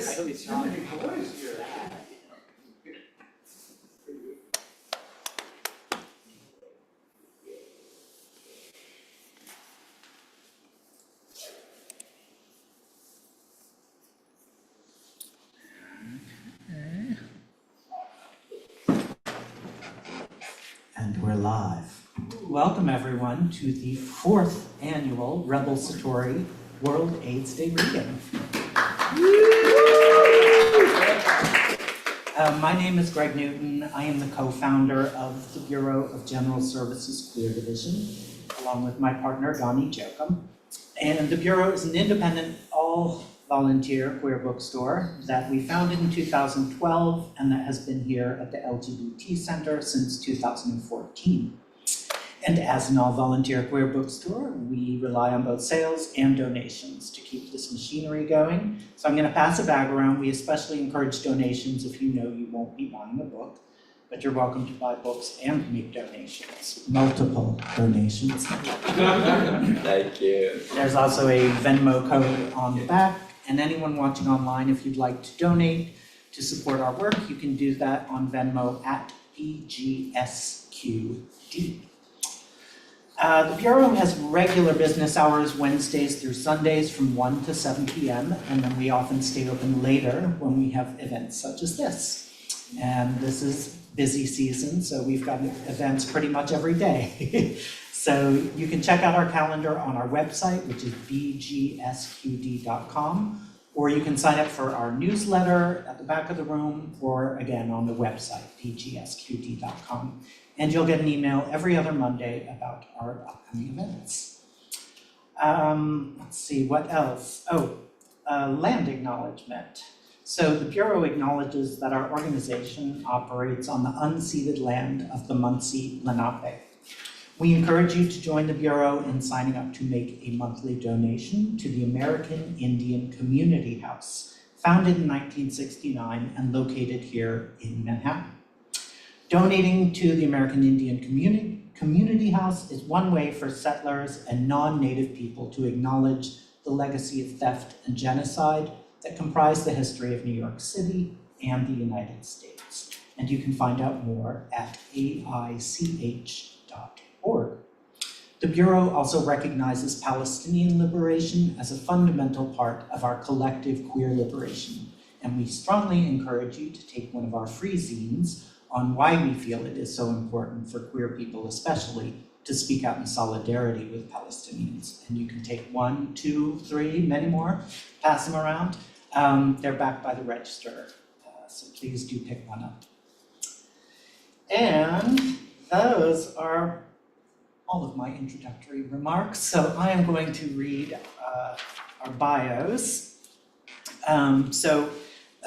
boys. It's not boys here. And we're live. Welcome everyone to the 4th annual Rebel Satori World AIDS Day reading. My name is Greg Newton. I am the co-founder of the Bureau of General Services Queer Division, along with my partner Donnie Jokum. And the Bureau is an independent, all-volunteer queer bookstore that we founded in 2012 and that has been here at the LGBT Center since 2014. And as an all-volunteer queer bookstore, we rely on both sales and donations to keep this machinery going. So I'm going to pass a bag around. We especially encourage donations if you know you won't be buying a book, but you're welcome to buy books and make donations, multiple donations. Thank you. There's also a Venmo code on the back, and anyone watching online, if you'd like to donate to support our work, you can do that on Venmo at BGSQD. The Bureau has regular business hours Wednesdays through Sundays from 1 to 7 p.m. and then we often stay open later when we have events such as this. And this is busy season, so we've got events pretty much every day. So you can check out our calendar on our website, which is bgsqd.com, or you can sign up for our newsletter at the back of the room, or again on the website, bgsqd.com. And you'll get an email every other Monday about our upcoming events. Let's see, what else? Land acknowledgement. So the Bureau acknowledges that our organization operates on the unceded land of the Munsee Lenape. We encourage you to join the Bureau in signing up to make a monthly donation to the American Indian Community House, founded in 1969 and located here in Manhattan. Donating to the American Indian Community House is one way for settlers and non-native people to acknowledge the legacy of theft and genocide that comprise the history of New York City and the United States. And you can find out more at aich.org. The Bureau also recognizes Palestinian liberation as a fundamental part of our collective queer liberation, and we strongly encourage you to take one of our free zines on why we feel it is so important for queer people especially to speak out in solidarity with Palestinians. And you can take 1, 2, 3, many more, pass them around. They're backed by the Register, so please do pick one up. And those are all of my introductory remarks. So I am going to read our bios.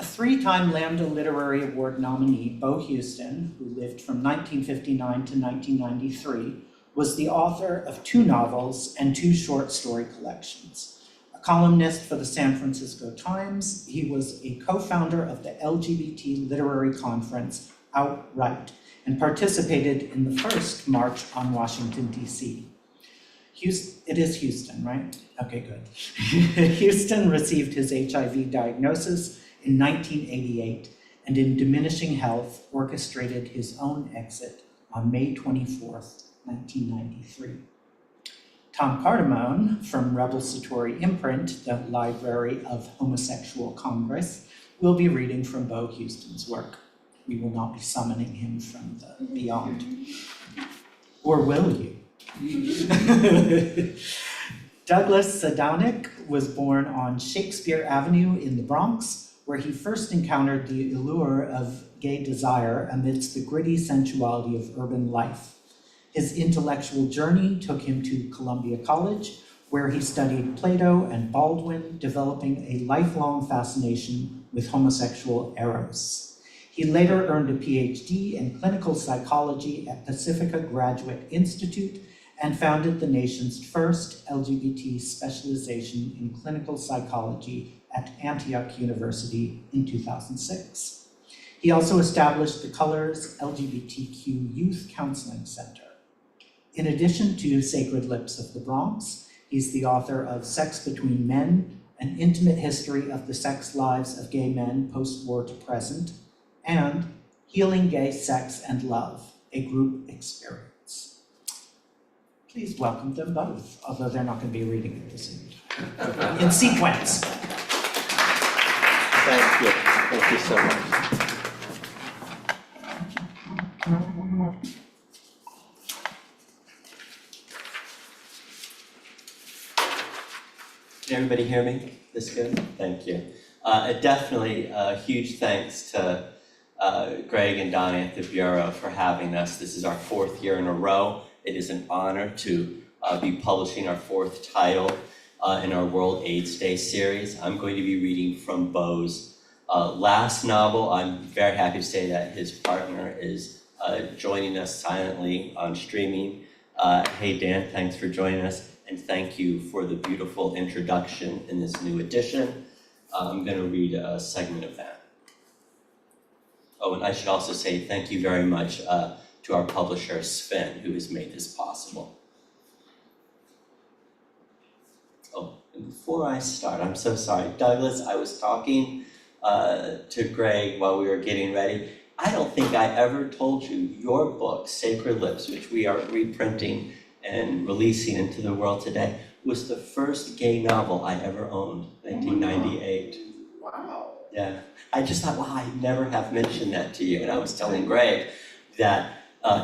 A 3-time Lambda Literary Award nominee, Bo Houston, who lived from 1959 to 1993, was the author of 2 novels and 2 short story collections. A columnist for the San Francisco Times, he was a co-founder of the LGBT literary conference Outright and participated in the first March on Washington, D.C. It is Houston, right? Okay, good. Houston received his HIV diagnosis in 1988, and in diminishing health, orchestrated his own exit on May 24th, 1993. Tom Cardamone from Rebel Satori imprint, the Library of Homosexual Congress, will be reading from Bo Houston's work. We will not be summoning him from the beyond. Or will you? Douglas Sadownik was born on Shakespeare Avenue in the Bronx, where he first encountered the allure of gay desire amidst the gritty sensuality of urban life. His intellectual journey took him to Columbia College, where he studied Plato and Baldwin, developing a lifelong fascination with homosexual eros. He later earned a PhD in clinical psychology at Pacifica Graduate Institute and founded the nation's first LGBT specialization in clinical psychology at Antioch University in 2006. He also established the Colors LGBTQ Youth Counseling Center. In addition to Sacred Lips of the Bronx, he's the author of Sex Between Men An Intimate History of the Sex Lives of Gay Men Post-War to Present, and Healing Gay Sex and Love, a Group Experience. Please welcome them both, although they're not going to be reading it this evening. In sequence. Thank you. Thank you so much. Can everybody hear me? This good? Thank you. Definitely a huge thanks to Greg and Donnie at the Bureau for having us. This is our 4th year in a row. It is an honor to be publishing our 4th title in our World AIDS Day series. I'm going to be reading from Beau's last novel. I'm very happy to say that his partner is joining us silently on streaming. Hey Dan, thanks for joining us, and thank you for the beautiful introduction in this new edition. I'm going to read a segment of that. Oh, and I should also say thank you very much to our publisher, Sven, who has made this possible. Oh, and before I start, I'm so sorry. Douglas, I was talking to Greg while we were getting ready. I don't think I ever told you your book, Sacred Lips, which we are reprinting and releasing into the world today, was the first gay novel I ever owned, 1998. Wow. Yeah, I just thought, wow, I never have mentioned that to you. And I was telling Greg that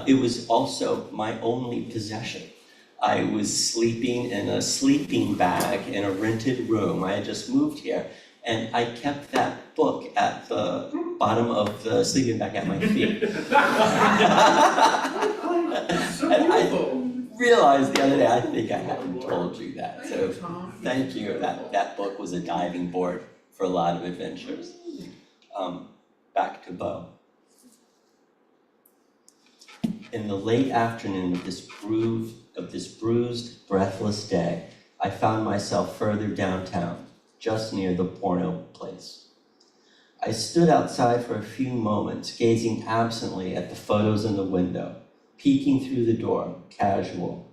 it was also my only possession. I was sleeping in a sleeping bag in a rented room. I had just moved here, and I kept that book at the bottom of the sleeping bag at my feet. So And beautiful. I realized the other day, I think I haven't told you that. So thank you. That book was a diving board for a lot of adventures. Back to Beau. In the late afternoon of this bruised, breathless day, I found myself further downtown, just near the porno place. I stood outside for a few moments, gazing absently at the photos in the window, peeking through the door, casual.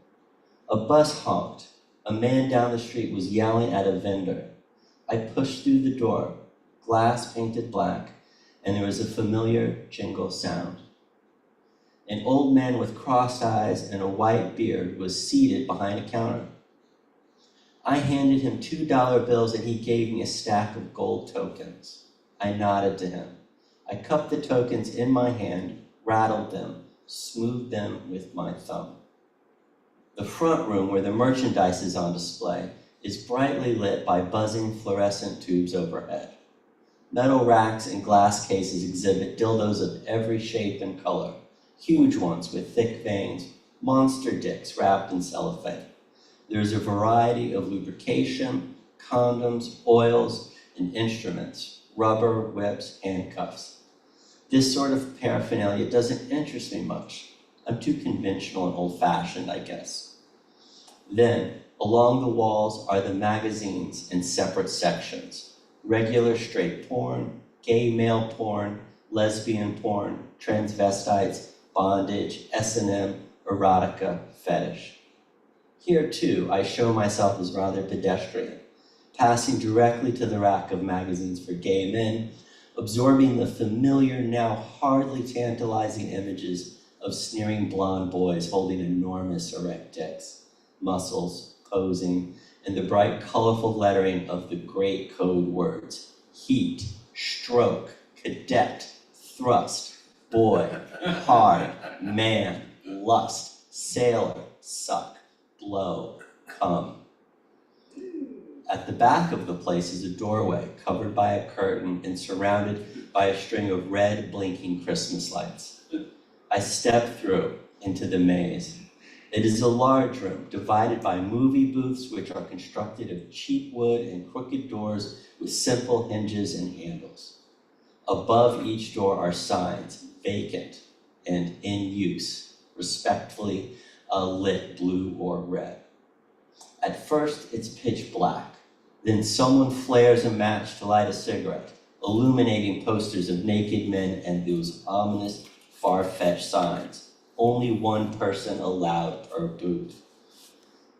A bus honked. A man down the street was yelling at a vendor. I pushed through the door, glass painted black, and there was a familiar jingle sound. An old man with crossed eyes and a white beard was seated behind a counter. I handed him $2 bills and he gave me a stack of gold tokens. I nodded to him. I cupped the tokens in my hand, rattled them, smoothed them with my thumb. The front room where the merchandise is on display is brightly lit by buzzing fluorescent tubes overhead. Metal racks and glass cases exhibit dildos of every shape and color, huge ones with thick veins, monster dicks wrapped in cellophane. There's a variety of lubrication, condoms, oils, and instruments, rubber, whips, handcuffs. This sort of paraphernalia doesn't interest me much. I'm too conventional and old-fashioned, I guess. Then, along the walls are the magazines in separate sections. Regular straight porn, gay male porn, lesbian porn, transvestites, bondage, S&M, erotica, fetish. Here too, I show myself as rather pedestrian, passing directly to the rack of magazines for gay men, absorbing the familiar, now hardly tantalizing images of sneering blonde boys holding enormous erect dicks, muscles, posing, and the bright, colorful lettering of the great code words: heat, stroke, cadet, thrust, boy, hard, man, lust, sailor, suck, blow, come. At the back of the place is a doorway covered by a curtain and surrounded by a string of red blinking Christmas lights. I step through into the maze. It is a large room divided by movie booths which are constructed of cheap wood and crooked doors with simple hinges and handles. Above each door are signs, vacant and in use, respectfully lit blue or red. At first, it's pitch black. Then someone flares a match to light a cigarette, illuminating posters of naked men and those ominous, far-fetched signs. Only one person allowed per booth.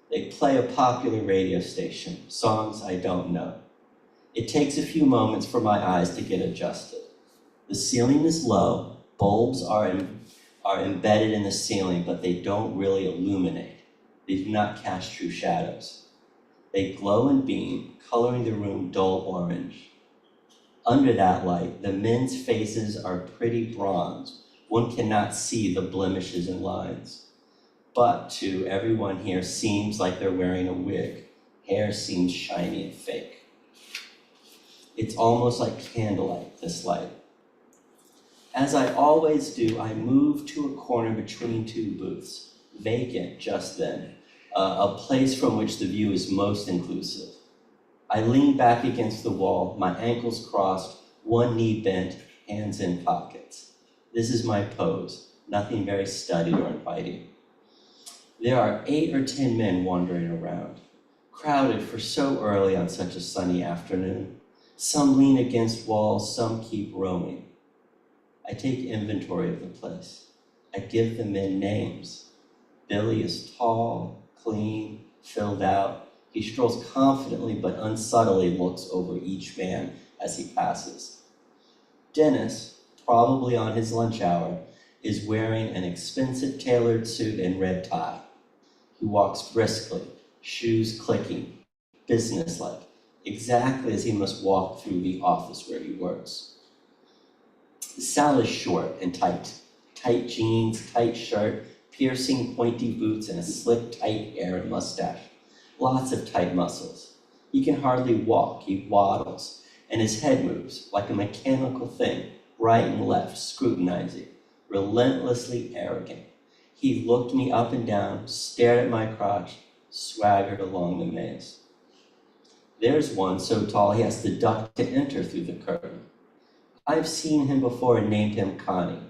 They play a popular radio station, songs I don't know. It takes a few moments for my eyes to get adjusted. The ceiling is low, bulbs are embedded in the ceiling, but they don't really illuminate. They do not cast true shadows. They glow and beam, coloring the room dull orange. Under that light, the men's faces are pretty bronze. One cannot see the blemishes and lines. But to everyone here seems like they're wearing a wig. Hair seems shiny and fake. It's almost like candlelight, this light. As I always do, I move to a corner between two booths, vacant just then, a place from which the view is most inclusive. I lean back against the wall, my ankles crossed, one knee bent, hands in pockets. This is my pose, nothing very studied or inviting. There are 8 or 10 men wandering around, crowded for so early on such a sunny afternoon. Some lean against walls, some keep roaming. I take inventory of the place. I give the men names. Billy is tall, clean, filled out. He strolls confidently but unsubtly looks over each man as he passes. Dennis, probably on his lunch hour, is wearing an expensive tailored suit and red tie. He walks briskly, shoes clicking, businesslike, exactly as he must walk through the office where he works. Sal is short and tight. Tight jeans, tight shirt, piercing pointy boots, and a slick, tight hair and mustache. Lots of tight muscles. He can hardly walk, he waddles, and his head moves like a mechanical thing, right and left, scrutinizing, relentlessly arrogant. He looked me up and down, stared at my crotch, swaggered along the maze. There's one so tall he has to duck to enter through the curtain. I've seen him before and named him Connie.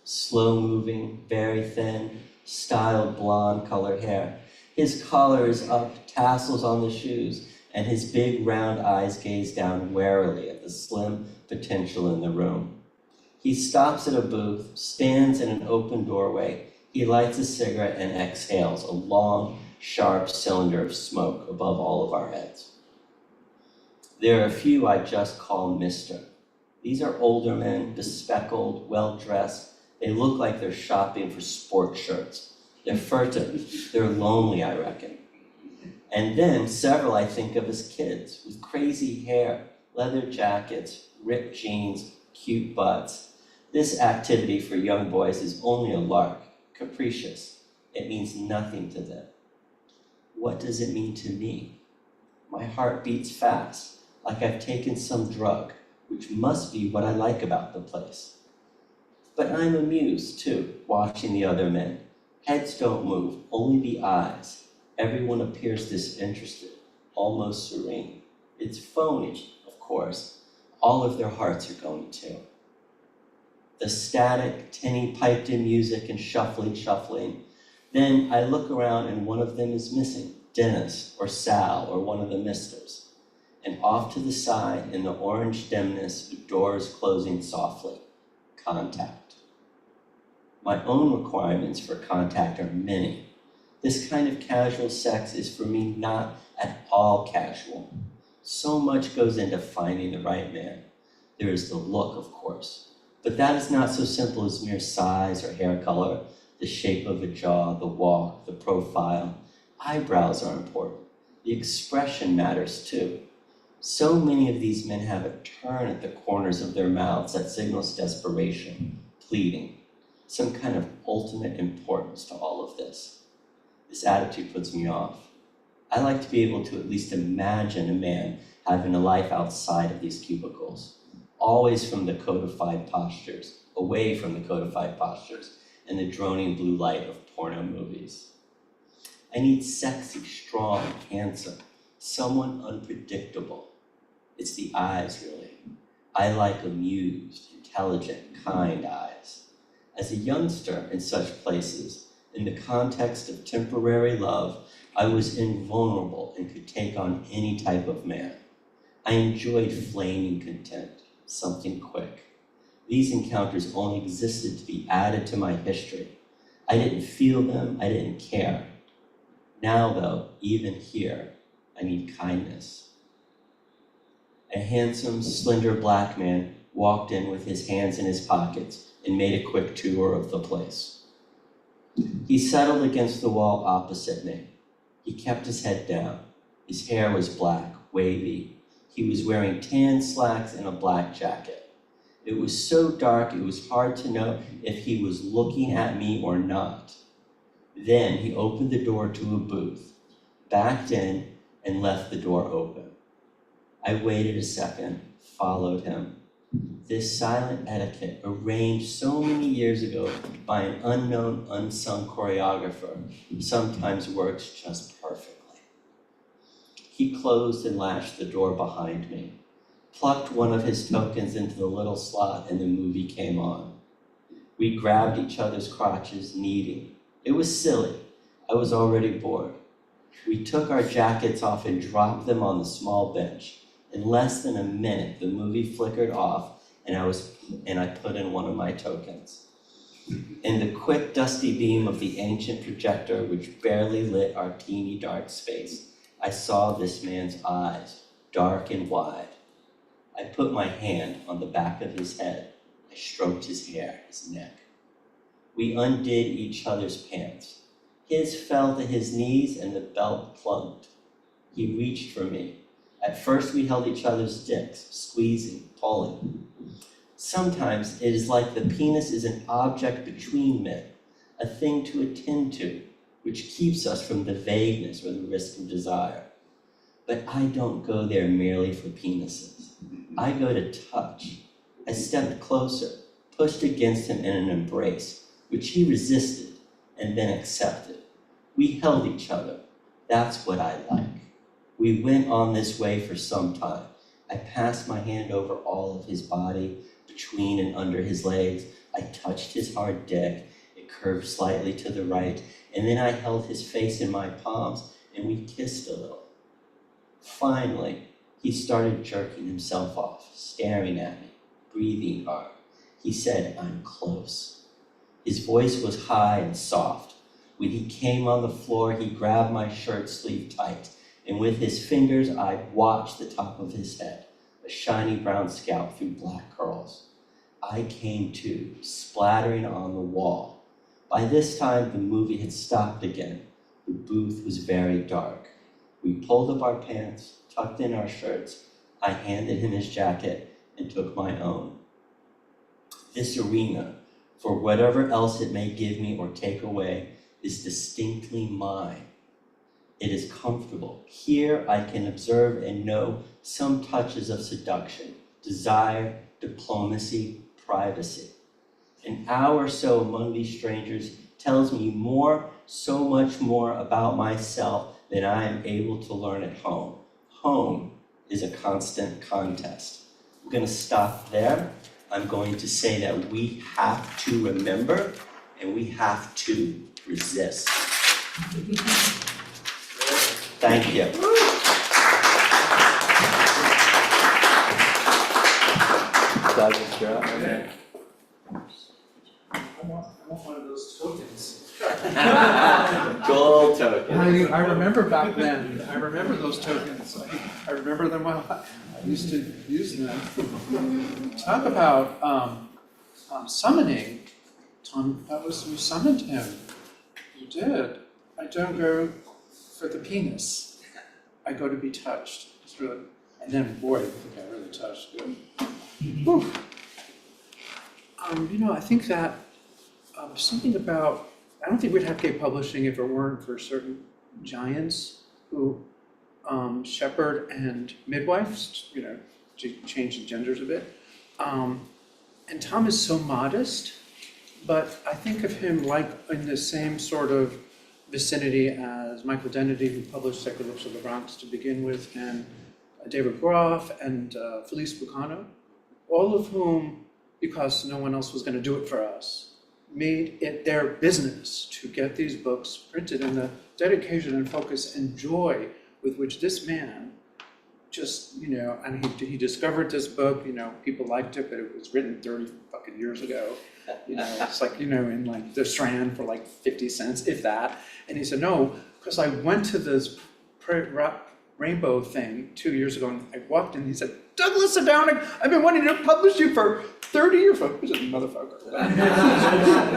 Slow-moving, very thin, styled blonde-colored hair. His collar is up, tassels on the shoes, and his big round eyes gaze down warily at the slim potential in the room. He stops at a booth, stands in an open doorway. He lights a cigarette and exhales a long, sharp cylinder of smoke above all of our heads. There are a few I just call Mr. These are older men, bespectacled, well-dressed. They look like they're shopping for sports shirts. They're furtive. They're lonely, I reckon. And then several I think of as kids with crazy hair, leather jackets, ripped jeans, cute butts. This activity for young boys is only a lark, capricious. It means nothing to them. What does it mean to me? My heart beats fast, like I've taken some drug, which must be what I like about the place. But I'm amused, too, watching the other men. Heads don't move, only the eyes. Everyone appears disinterested, almost serene. It's phony, of course. All of their hearts are going too. The static, tinny, piped-in music and shuffling. Then I look around and one of them is missing, Dennis or Sal or one of the misters. And off to the side, in the orange dimness, the doors closing softly. Contact. My own requirements for contact are many. This kind of casual sex is for me not at all casual. So much goes into finding the right man. There is the look, of course, but that is not so simple as mere size or hair color, the shape of a jaw, the walk, the profile. Eyebrows are important. The expression matters too. So many of these men have a turn at the corners of their mouths that signals desperation, pleading, some kind of ultimate importance to all of this. This attitude puts me off. I like to be able to at least imagine a man having a life outside of these cubicles, always from the codified postures, away from the codified postures and the droning blue light of porno movies. I need sexy, strong, handsome, someone unpredictable. It's the eyes, really. I like amused, intelligent, kind eyes. As a youngster in such places, in the context of temporary love, I was invulnerable and could take on any type of man. I enjoyed flaming content, something quick. These encounters only existed to be added to my history. I didn't feel them, I didn't care. Now though, even here, I need kindness. I A handsome, slender black man walked in with his hands in his pockets and made a quick tour of the place. He settled against the wall opposite me. He kept his head down. His hair was black, wavy. He was wearing tan slacks and a black jacket. It was so dark it was hard to know if he was looking at me or not. Then he opened the door to a booth, backed in, and left the door open. I waited a second, followed him. This silent etiquette, arranged so many years ago by an unknown, unsung choreographer, sometimes works just perfectly. He closed and latched the door behind me, plucked one of his tokens into the little slot, and the movie came on. We grabbed each other's crotches, kneading. It was silly. I was already bored. We took our jackets off and dropped them on the small bench. In less than a minute, the movie flickered off, and I put in one of my tokens. In the quick, dusty beam of the ancient projector, which barely lit our teeny dark space, I saw this man's eyes, dark and wide. I put my hand on the back of his head. I stroked his hair, his neck. We undid each other's pants. His fell to his knees and the belt clunked. He reached for me. At first we held each other's dicks, squeezing, pulling. Sometimes it is like the penis is an object between men, a thing to attend to, which keeps us from the vagueness or the risk of desire. But I don't go there merely for penises. I go to touch. I stepped closer, pushed against him in an embrace, which he resisted and then accepted. We held each other. That's what I like. We went on this way for some time. I passed my hand over all of his body, between and under his legs. I touched his hard dick. It curved slightly to the right, and then I held his face in my palms, and we kissed a little. Finally, he started jerking himself off, staring at me, breathing hard. He said, "I'm close." His voice was high and soft. When he came on the floor, he grabbed my shirt sleeve tight, and with his fingers, I watched the top of his head, a shiny brown scalp through black curls. I came to, splattering on the wall. By this time, the movie had stopped again. The booth was very dark. We pulled up our pants, tucked in our shirts. I handed him his jacket and took my own. This arena, for whatever else it may give me or take away, is distinctly mine. It is comfortable. Here I can observe and know some touches of seduction, desire, diplomacy, privacy. An hour or so among these strangers tells me more, so much more about myself than I am able to learn at home. Home is a constant contest. I'm going to stop there. I'm going to say that we have to remember and we have to resist. Thank you. I want one of those tokens. Gold token. I remember back then, I remember those tokens. I remember them well. I used to use them. Talk about summoning. Tom, that was, you summoned him. You did. I don't go for the penis. I go to be touched. It's really, and then, boy, I think I really touched. Good. Whew. I think that something about, I don't think we'd have gay publishing if it weren't for certain giants who shepherd and midwives, to change the genders a bit. And Tom is so modest, but I think of him like in the same sort of vicinity as Michael Dennedy, who published Sacred Lips of the Bronx to begin with, and David Groff and Felice Bucano, all of whom, because no one else was going to do it for us, made it their business to get these books printed, and the dedication and focus and joy with which this man just, and he discovered this book, people liked it, but it was written 30 fucking years ago. It's like, in like the Strand for like 50 cents, if that. And he said, no, because I went to this rainbow thing 2 years ago, and I walked in, and he said, "Douglas Adownick, I've been wanting to publish you for 30 years." Who's a motherfucker?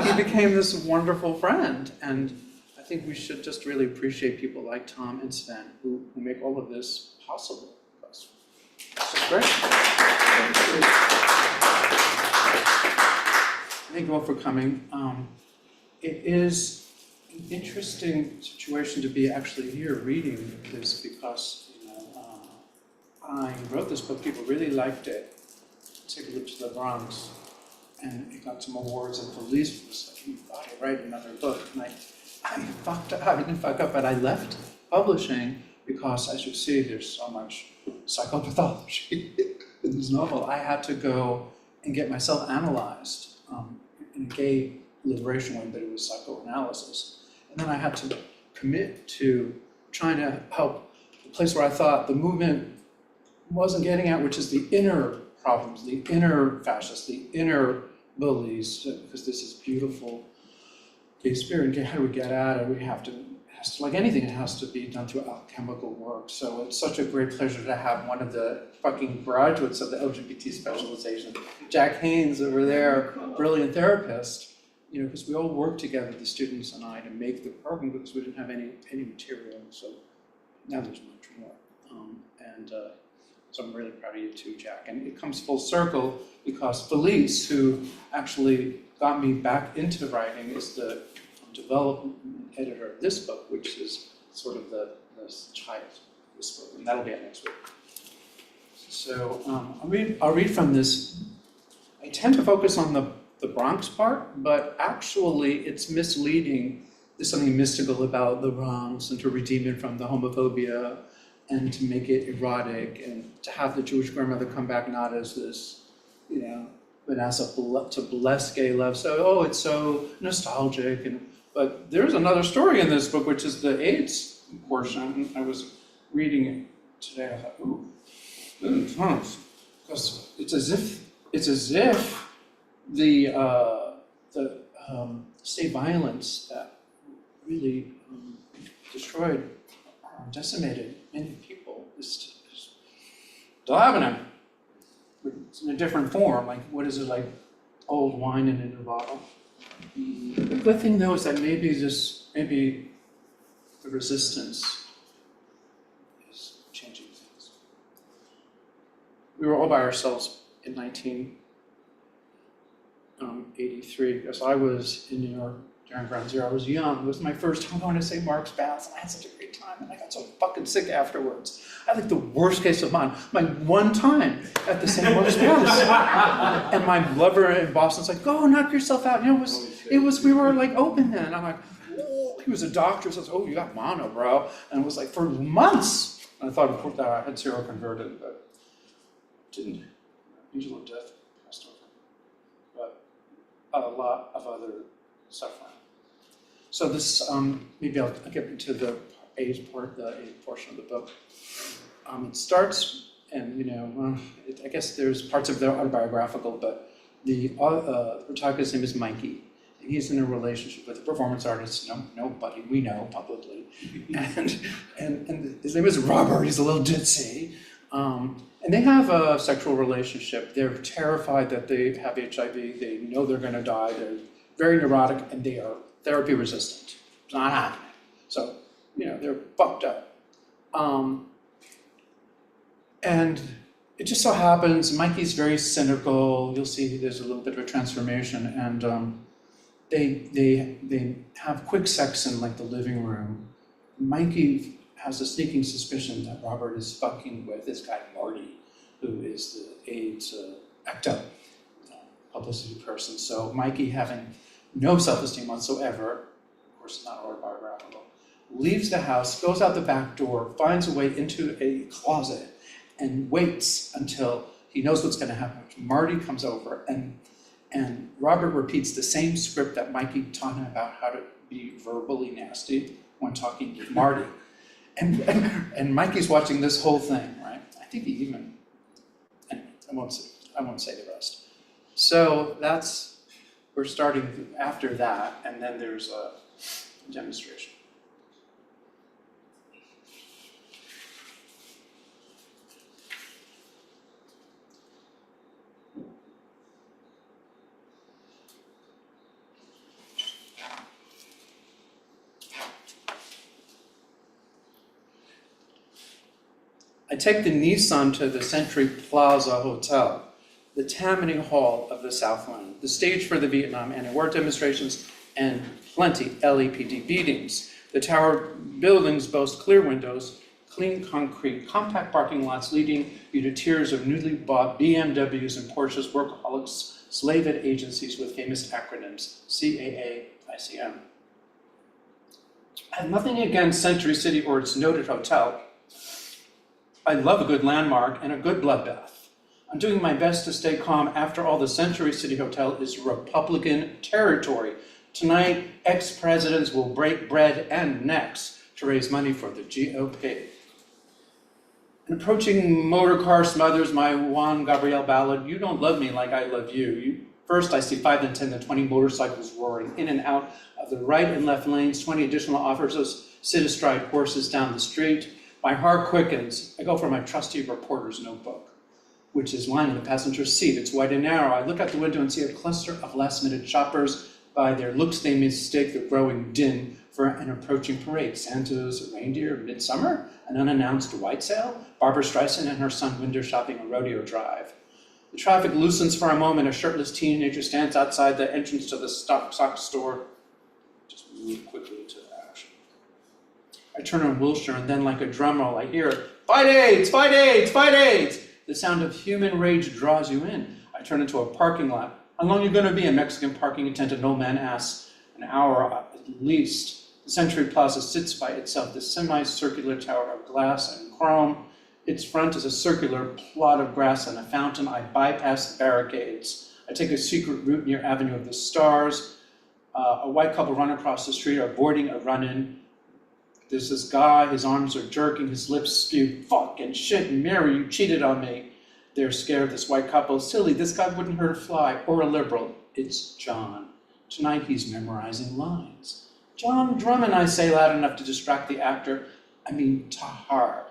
He became this wonderful friend, and I think we should just really appreciate people like Tom and Sven who make all of this possible for us. So great. Thank you all for coming. It is an interesting situation to be actually here reading this because, I wrote this book, people really liked it. Take a look to the Bronx, and it got some awards, and police was like, "You gotta write another book." And I fucked up, I didn't fuck up, but I left publishing because, as you see, there's so much psychopathology in this novel. I had to go and get myself analyzed in a gay liberation way, but it was psychoanalysis. And then I had to commit to trying to help the place where I thought the movement wasn't getting at, which is the inner problems, the inner fascists, the inner bullies, because this is beautiful gay spirit. And how do we get at it? We have to, like anything, it has to be done through alchemical work. So it's such a great pleasure to have one of the fucking graduates of the LGBT specialization, Jack Haynes over there, brilliant therapist, because we all worked together, the students and I, to make the program because we didn't have any material. So now there's much more. So I'm really proud of you too, Jack. And it comes full circle because Felice, who actually got me back into writing, is the development editor of this book, which is sort of the child of this book, and that'll be out next week. So I'll read from this. I tend to focus on the Bronx part, but actually it's misleading. There's something mystical about the Bronx, and to redeem it from the homophobia, and to make it erotic, and to have the Jewish grandmother come back not as this, Vanessa to bless gay love. So, it's so nostalgic. But there's another story in this book, which is the AIDS portion. I was reading it today. I thought, ooh, because it's as if the state violence that really destroyed, decimated many people is still happening. It's in a different form. Like, what is it, like old wine in a new bottle? The good thing though is that maybe the resistance is changing things. We were all by ourselves in 1983, because I was in New York during Ground Zero. I was young. It was my first time going to St. Mark's Baths, and I had such a great time, and I got so fucking sick afterwards. I had like the worst case of mine. My one time at the St. Mark's Baths, and my lover in Boston's like, "Go knock yourself out." It was we were like open then, and I'm like, "Oh," he was a doctor, so I was, "Oh, you got mono, bro," and it was like for months. And I thought that I had seroconverted, but didn't. Angel of death passed over, but a lot of other suffering. So this, maybe I'll get into the AIDS portion of the book. It starts, and I guess there's parts of it autobiographical, but the protagonist's name is Mikey, and he's in a relationship with a performance artist, nobody we know publicly, and his name is Robert. He's a little ditzy, and they have a sexual relationship. They're terrified that they have HIV. They know they're going to die. They're very neurotic, and they are therapy resistant. It's not happening. So, they're fucked up. And it just so happens, Mikey's very cynical. You'll see there's a little bit of a transformation, and they have quick sex in like the living room. Mikey has a sneaking suspicion that Robert is fucking with this guy Marty, who is the AIDS ecto publicity person. So Mikey, having no self-esteem whatsoever, of course it's not autobiographical, leaves the house, goes out the back door, finds a way into a closet, and waits until he knows what's going to happen. Marty comes over, and Robert repeats the same script that Mikey taught him about how to be verbally nasty when talking with Marty. And Mikey's watching this whole thing, right? I think he even, anyway, I won't say the rest. So we're starting after that, and then there's a demonstration. take the Nissan to the Century Plaza Hotel, the Tammany Hall of the Southland, the stage for the Vietnam anti-war demonstrations, and plenty LAPD beatings. The tower buildings boast clear windows, clean concrete, compact parking lots leading you to tiers of newly bought BMWs and Porsches, workaholics, slave-ed agencies with famous acronyms, CAA, ICM. I have nothing against Century City or its noted hotel. I love a good landmark and a good bloodbath. I'm doing my best to stay calm. After all, the Century City Hotel is Republican territory. Tonight, ex-presidents will break bread and necks to raise money for the GOP. An approaching motor car smothers my Juan Gabriel ballad, You Don't Love Me Like I Love You. First, I see 5 then 10 then 20 motorcycles roaring in and out of the right and left lanes. 20 additional officers sit astride horses down the street. My heart quickens. I go for my trusty reporter's notebook, which is lying in the passenger seat. It's white and narrow. I look out the window and see a cluster of last-minute shoppers. By their looks, they mistake the growing din for an approaching parade. Santa's reindeer, midsummer, an unannounced white sale, Barbara Streisand and her son window shopping a rodeo drive. The traffic loosens for a moment. A shirtless teenager stands outside the entrance to the sock store. Just move quickly to action. I turn on Wilshire, and then like a drum roll, I hear, Fight AIDS! Fight AIDS! Fight AIDS! The sound of human rage draws you in. I turn into a parking lot. How long are you going to be? A Mexican parking attendant, an old man asks. An hour at least. The Century Plaza sits by itself, the semicircular tower of glass and chrome. Its front is a circular plot of grass and a fountain. I bypass the barricades. I take a secret route near Avenue of the Stars. A white couple run across the street, avoiding a run-in. There's this guy, his arms are jerking, his lips spew, fuck and shit, and Mary, you cheated on me. They're scared, this white couple. Silly, this guy wouldn't hurt a fly, or a liberal. It's John. Tonight he's memorizing lines. John Drummond, I say loud enough to distract the actor. I mean, Tahar.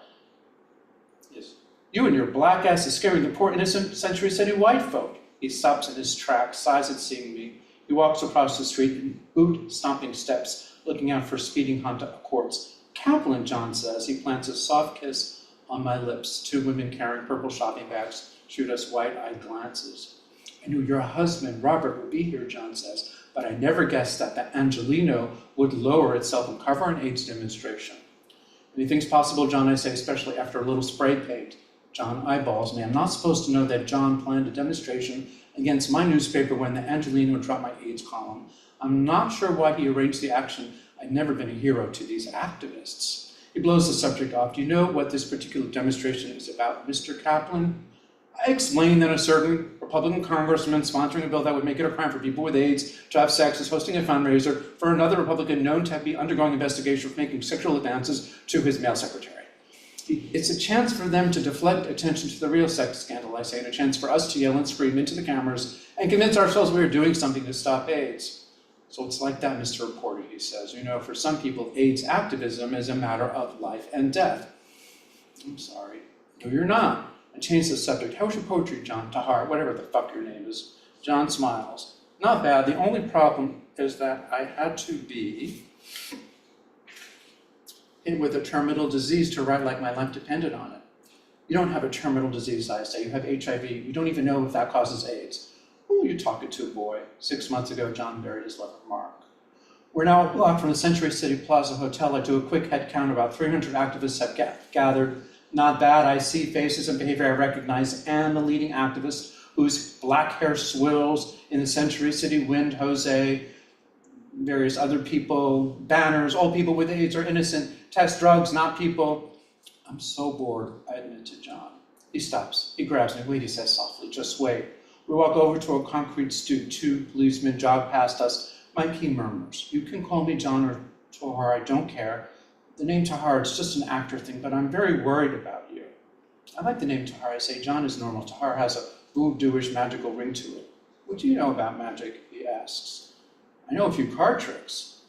Yes. You and your black ass is scaring the poor innocent Century City white folk. He stops in his tracks, sighs at seeing me. He walks across the street in boot-stomping steps, looking out for speeding Honda Accords. Kaplan, John says. He plants a soft kiss on my lips. 2 women carrying purple shopping bags shoot us wide-eyed glances. I knew your husband, Robert, would be here, John says, but I never guessed that the Angelino would lower itself and cover an AIDS demonstration. Anything's possible, John, I say, especially after a little spray paint. John eyeballs me. I'm not supposed to know that John planned a demonstration against my newspaper when the Angelino dropped my AIDS column. I'm not sure why he arranged the action. I've never been a hero to these activists. He blows the subject off. Do you know what this particular demonstration is about, Mr. Kaplan? I explained that a certain Republican congressman sponsoring a bill that would make it a crime for people with AIDS to have sex is hosting a fundraiser for another Republican known to be undergoing investigation for making sexual advances to his male secretary. It's a chance for them to deflect attention to the real sex scandal, I say, and a chance for us to yell and scream into the cameras and convince ourselves we are doing something to stop AIDS. So it's like that, Mr. Reporter, he says. You know, for some people, AIDS activism is a matter of life and death. I'm sorry. No, you're not. I changed the subject. How's your poetry, John? Tahar, whatever the fuck your name is. John smiles. Not bad. The only problem is that I had to be hit with a terminal disease to write like my life depended on it. You don't have a terminal disease, I say. You have HIV. You don't even know if that causes AIDS. Who are you talking to, boy? 6 months ago, John buried his lover, Mark. We're now a block from the Century City Plaza Hotel. I do a quick head count. About 300 activists have gathered. Not bad. I see faces and behavior I recognize, and the leading activist whose black hair swirls in the Century City wind, Jose, various other people, banners, all people with AIDS are innocent, test drugs, not people. I'm so bored, I admit to John. He stops. He grabs me. Wait, he says softly, just wait. We walk over to a concrete stoop. 2 policemen jog past us. Mikey murmurs, you can call me John or Tahar, I don't care. The name Tahar is just an actor thing, but I'm very worried about you. I like the name Tahar. I say John is normal. Tahar has a voodoo-ish magical ring to it. What do you know about magic? He asks. I know a few card tricks.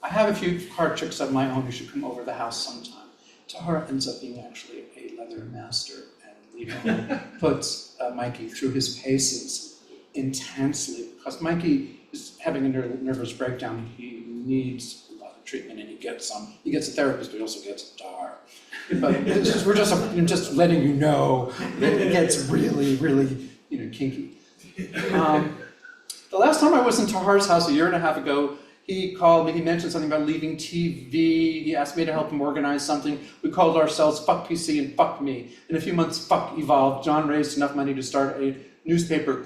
I have a few card tricks of my own. You should come over the house sometime. Tahar ends up being actually a leather master, and puts Mikey through his paces intensely, because Mikey is having a nervous breakdown. He needs a lot of treatment, and he gets some. He gets a therapist, but he also gets a Tahar. But it's just, we're just letting you know that it gets really, really, kinky. The last time I was in Tahar's house a year and a half ago, he called me, he mentioned something about leaving TV, he asked me to help him organize something. We called ourselves Fuck PC and Fuck Me. In a few months, Fuck evolved. John raised enough money to start a newspaper,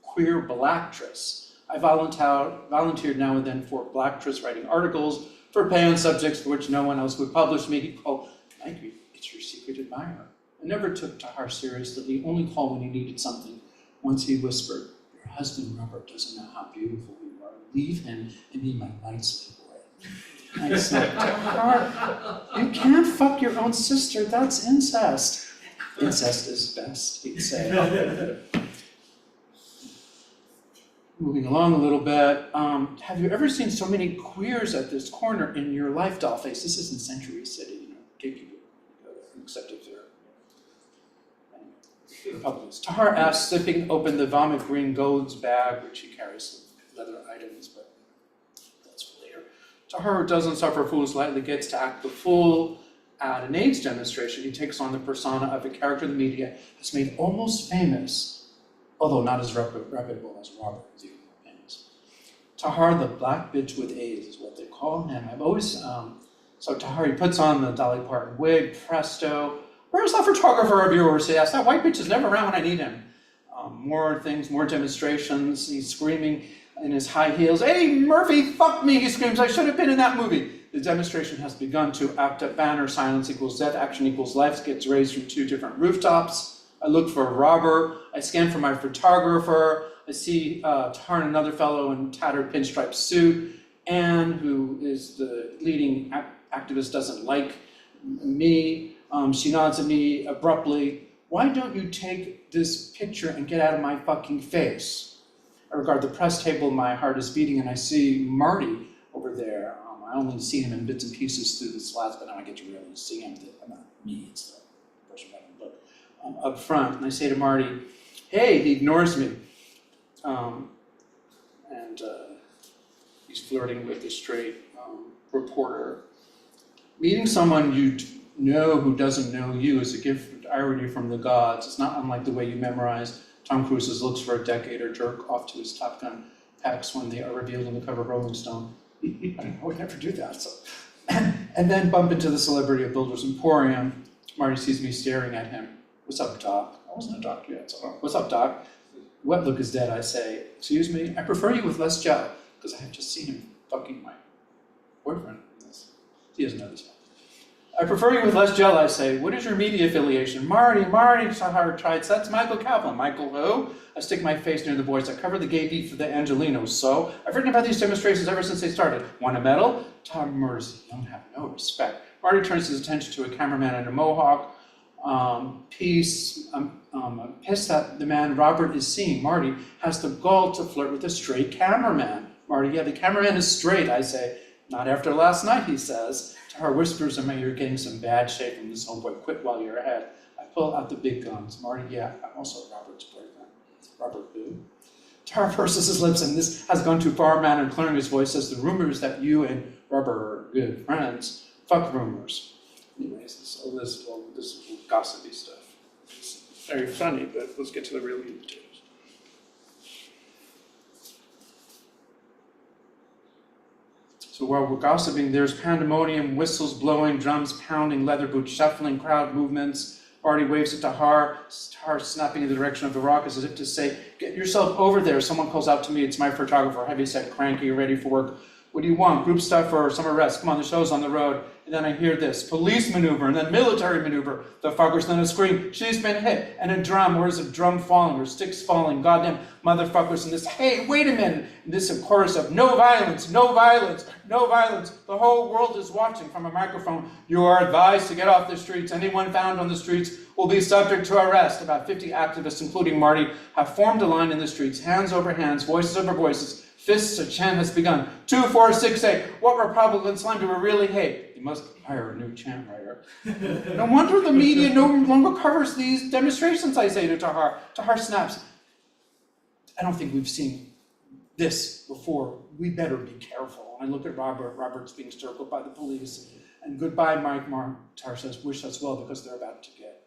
Queer Blacktress. I volunteered now and then for Blacktress, writing articles for pay on subjects for which no one else would publish me. He'd call, "Thank you, it's your secret admirer." I never took Tahar seriously. He only called when he needed something. Once he whispered, "Your husband Robert doesn't know how beautiful you are. Leave him and be my light slave boy." I said, "Tahar, you can't fuck your own sister, that's incest." "Incest is best," he'd say. Moving along a little bit, have you ever seen so many queers at this corner in your life, Dollface? This isn't Century City, gay people go there, except if they're Republicans. Tahar asks, slipping open the vomit green Gold's bag, which he carries leather items, but that's for later. Tahar, who doesn't suffer fools lightly, gets to act the fool at an AIDS demonstration. He takes on the persona of a character the media has made almost famous, although not as reputable as Robert, who's even more famous. Tahar, the black bitch with AIDS, is what they call him. I've always, so Tahar, he puts on the Dolly Parton wig, presto. "Where's that photographer of yours?" he asks. "That white bitch is never around when I need him." More things, more demonstrations. He's screaming in his high heels, "Eddie Murphy, fuck me," he screams. "I should have been in that movie." The demonstration has begun to act a banner. Silence equals death, action equals life gets raised from 2 different rooftops. I look for a robber. I scan for my photographer. I see Tahar and another fellow in tattered pinstripe suit. Anne, who is the leading activist, doesn't like me. She nods at me abruptly. "Why don't you take this picture and get out of my fucking face?" I regard the press table, my heart is beating, and I see Marty over there. I only see him in bits and pieces through the slats, but now I get to really see him. Not me, it's the person writing the book. Up front, and I say to Marty, "Hey," he ignores me. And he's flirting with a straight reporter. Meeting someone you know who doesn't know you is a gift of irony from the gods. It's not unlike the way you memorize Tom Cruise's looks for a decade or jerk off to his Top Gun pecs when they are revealed on the cover of Rolling Stone. I would never do that. So. And then bump into the celebrity of Builder's Emporium. Marty sees me staring at him. "What's up, Doc?" I wasn't a doctor yet, so "What's up, Doc?" Wet look is dead, I say. "Excuse me, I prefer you with less gel," because I have just seen him fucking my boyfriend. He doesn't know this yet. "I prefer you with less gel," I say. "What is your media affiliation?" Marty, Tahar tried. "That's Michael Kaplan." "Michael who?" I stick my face near the voice. "I cover the gay beat for the Angelinos, so I've written about these demonstrations ever since they started. Want a medal?" Tahar murders. "You don't have no respect." Marty turns his attention to a cameraman in a mohawk. I'm pissed that the man Robert is seeing, Marty, has the gall to flirt with a straight cameraman. Marty, "Yeah, the cameraman is straight," I say. "Not after last night," he says. Tahar whispers in my ear, "Getting some bad shape from this homeboy. Quit while you're ahead." I pull out the big guns. "Marty, yeah, I'm also Robert's boyfriend." "Robert who?" Tahar purses his lips, and this has gone too far. A man in clearing his voice says, "The rumors that you and Robert are good friends." "Fuck rumors." Anyways, this is gossipy stuff. It's very funny, but let's get to the real meat potatoes. So while we're gossiping, there's pandemonium, whistles blowing, drums pounding, leather boots shuffling, crowd movements. Marty waves at Tahar, Tahar snapping in the direction of the rock as if to say, "Get yourself over there." Someone calls out to me, it's my photographer, heavyset, cranky, ready for work. "What do you want? Group stuff or some arrest? Come on, the show's on the road." And then I hear this, police maneuver, and then military maneuver. The fuckers, then a scream, "She's been hit," and a drum, where's a drum falling, or sticks falling, goddamn motherfuckers, and this, "Hey, wait a minute," and this a chorus of, "No violence, no violence, no violence." The whole world is watching from a microphone. "You are advised to get off the streets. Anyone found on the streets will be subject to arrest." About 50 activists, including Marty, have formed a line in the streets, hands over hands, voices over voices. Fists, a chant has begun. 2, 4, 6, 8. What Republican slang do we really hate? You must hire a new chant writer. No wonder the media no longer covers these demonstrations, I say to Tahar. Tahar snaps. "I don't think we've seen this before. We better be careful." And I look at Robert. Robert's being circled by the police. And goodbye, Mike Martar says, wish us well because they're about to get,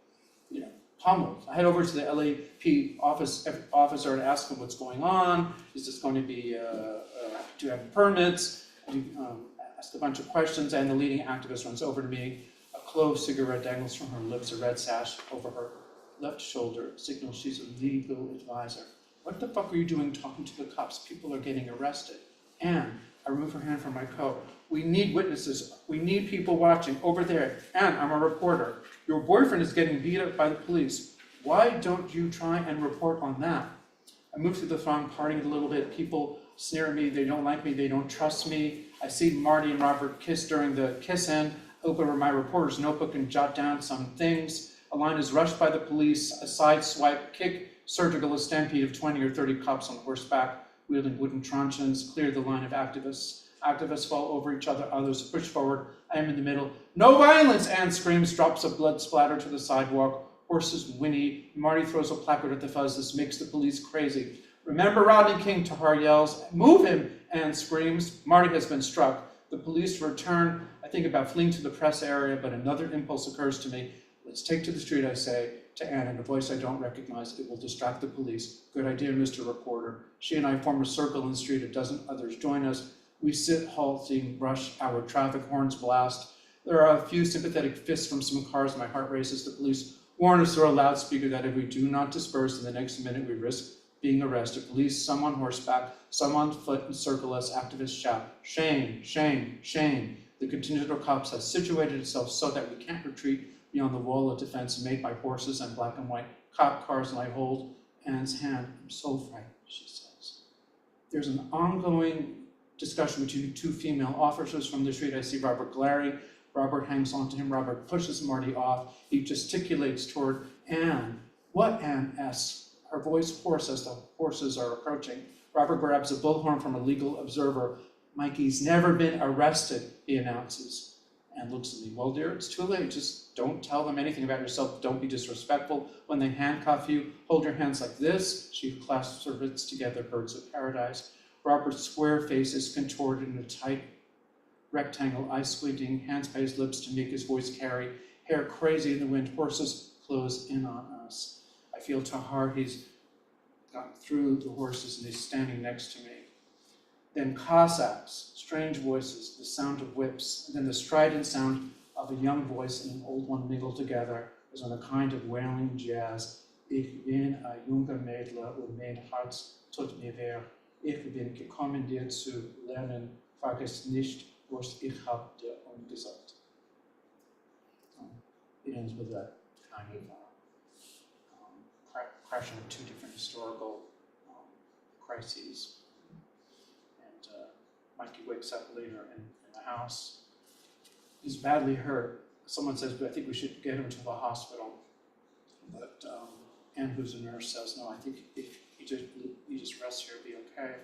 pummeled. I head over to the LAP officer and ask him what's going on. Is this going to be, do you have permits? Ask a bunch of questions, and the leading activist runs over to me. A clove cigarette dangles from her lips, a red sash over her left shoulder signals she's a legal advisor. What the fuck are you doing talking to the cops? People are getting arrested. Anne, I remove her hand from my coat. We need witnesses. We need people watching over there. Anne, I'm a reporter. Your boyfriend is getting beat up by the police. Why don't you try and report on that? I move through the throng, partying a little bit. People sneer at me. They don't like me. They don't trust me. I see Marty and Robert kiss during the kiss-in. Open over my reporter's notebook and jot down some things. A line is rushed by the police. A side swipe, kick, surgical, a stampede of 20 or 30 cops on horseback, wielding wooden truncheons, clear the line of activists. Activists fall over each other, others push forward. I am in the middle. No violence, Anne screams, drops a blood splatter to the sidewalk. Horses whinny. Marty throws a placard at the fuzz. This makes the police crazy. Remember Rodney King, Tahar yells. Move him, Anne screams. Marty has been struck. The police return. I think about fleeing to the press area, but another impulse occurs to me. Let's take to the street, I say to Anne in a voice I don't recognize. It will distract the police. Good idea, Mr. Reporter. She and I form a circle in the street. A dozen others join us. We sit halting, rush hour, traffic horns blast. There are a few sympathetic fists from some cars. My heart races. The police warn us through a loudspeaker that if we do not disperse in the next minute, we risk being arrested. Police, some on horseback, some on foot, encircle us. Activists shout, shame, shame, shame. The contingent of cops has situated itself so that we can't retreat beyond the wall of defense made by horses and black and white cop cars, and I hold Anne's hand. I'm so frightened, she says. There's an ongoing discussion between two female officers from the street. I see Robert glaring. Robert hangs onto him. Robert pushes Marty off. He gesticulates toward Anne. What, Anne asks, her voice hoarse as the horses are approaching. Robert grabs a bullhorn from a legal observer. Mikey's never been arrested, he announces. Anne looks at me. Well, dear, it's too late. Just don't tell them anything about yourself. Don't be disrespectful. When they handcuff you, hold your hands like this. She clasps her wrists together, birds of paradise. Robert's square face is contorted in a tight rectangle, eyes squinting, hands by his lips to make his voice carry. Hair crazy in the wind, horses close in on us. I feel Tahar, he's gotten through the horses and he's standing next to me. Then Cossacks, strange voices, the sound of whips, and then the strident sound of a young voice and an old one mingled together as on a kind of wailing jazz. Ich bin a junger Mädler und mein Herz tut mir weh. Ich bin gekommen dir zu lernen, vergiss nicht, was ich hab dir gesagt. It ends with a kind of crashing of two different historical crises. Mikey wakes up later in the house. He's badly hurt. Someone says, I think we should get him to the hospital. But Anne, who's a nurse, says, no, I think if you just rest here, be okay.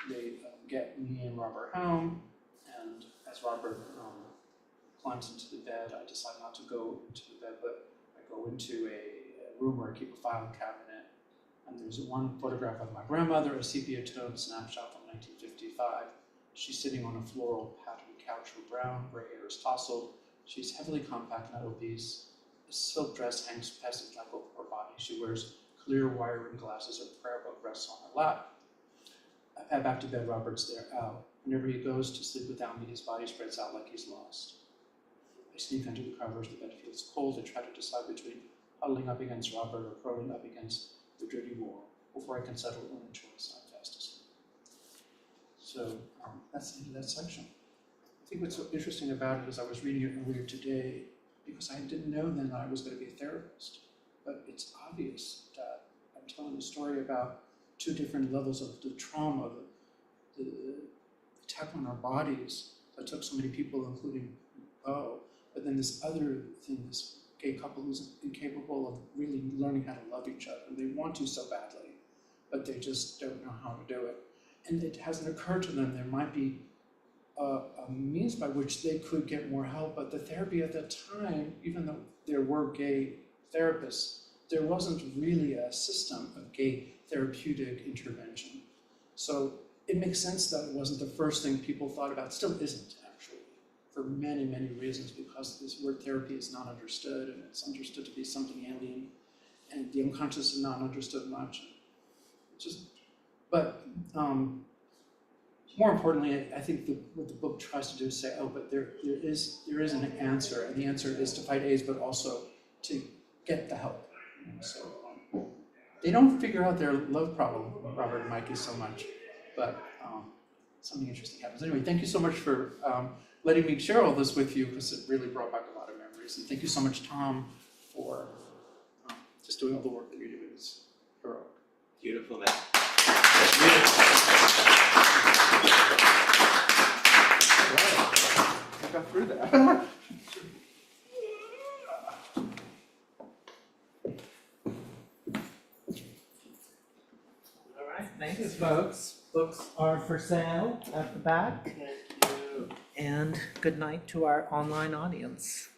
They get me and Robert home, and as Robert climbs into the bed, I decide not to go into the bed, but I go into a room where I keep a file cabinet, and there's one photograph of my grandmother, a sepia-toned snapshot from 1955. She's sitting on a floral patterned couch, her brown, gray hair is tousled. She's heavily compact, not obese. A silk dress hangs peasant-like over her body. She wears clear wire-rimmed glasses. Her prayer book rests on her lap. I pad back to bed. Robert's there, out. Whenever he goes to sleep without me, his body spreads out like he's lost. I sneak under the covers. The bed feels cold. I try to decide between huddling up against Robert or curling up against the dirty wall before I can settle on a choice. I'm fast asleep. So that's the end of that section. I think what's so interesting about it is I was reading it earlier today because I didn't know then I was going to be a therapist. But it's obvious that I'm telling a story about two different levels of the trauma, the attack on our bodies that took so many people, including Bo. But then this other thing, this gay couple who's incapable of really learning how to love each other. They want to so badly, but they just don't know how to do it. And it hasn't occurred to them there might be a means by which they could get more help, but the therapy at that time, even though there were gay therapists, there wasn't really a system of gay therapeutic intervention. So it makes sense that it wasn't the first thing people thought about, still isn't actually. for many, many reasons, because this word therapy is not understood, and it's understood to be something alien, and the unconscious is not understood much. More importantly, I think what the book tries to do is say, oh, but there is an answer, and the answer is to fight AIDS, but also to get the help. So they don't figure out their love problem, Robert and Mikey, so much, but something interesting happens. Anyway, thank you so much for letting me share all this with you, because it really brought back a lot of memories. And thank you so much, Tom, for just doing all the work that you do. It's heroic. Beautiful, man. I got through that. All right, thanks, folks. Books are for sale at the back. Thank you. And good night to our online audience.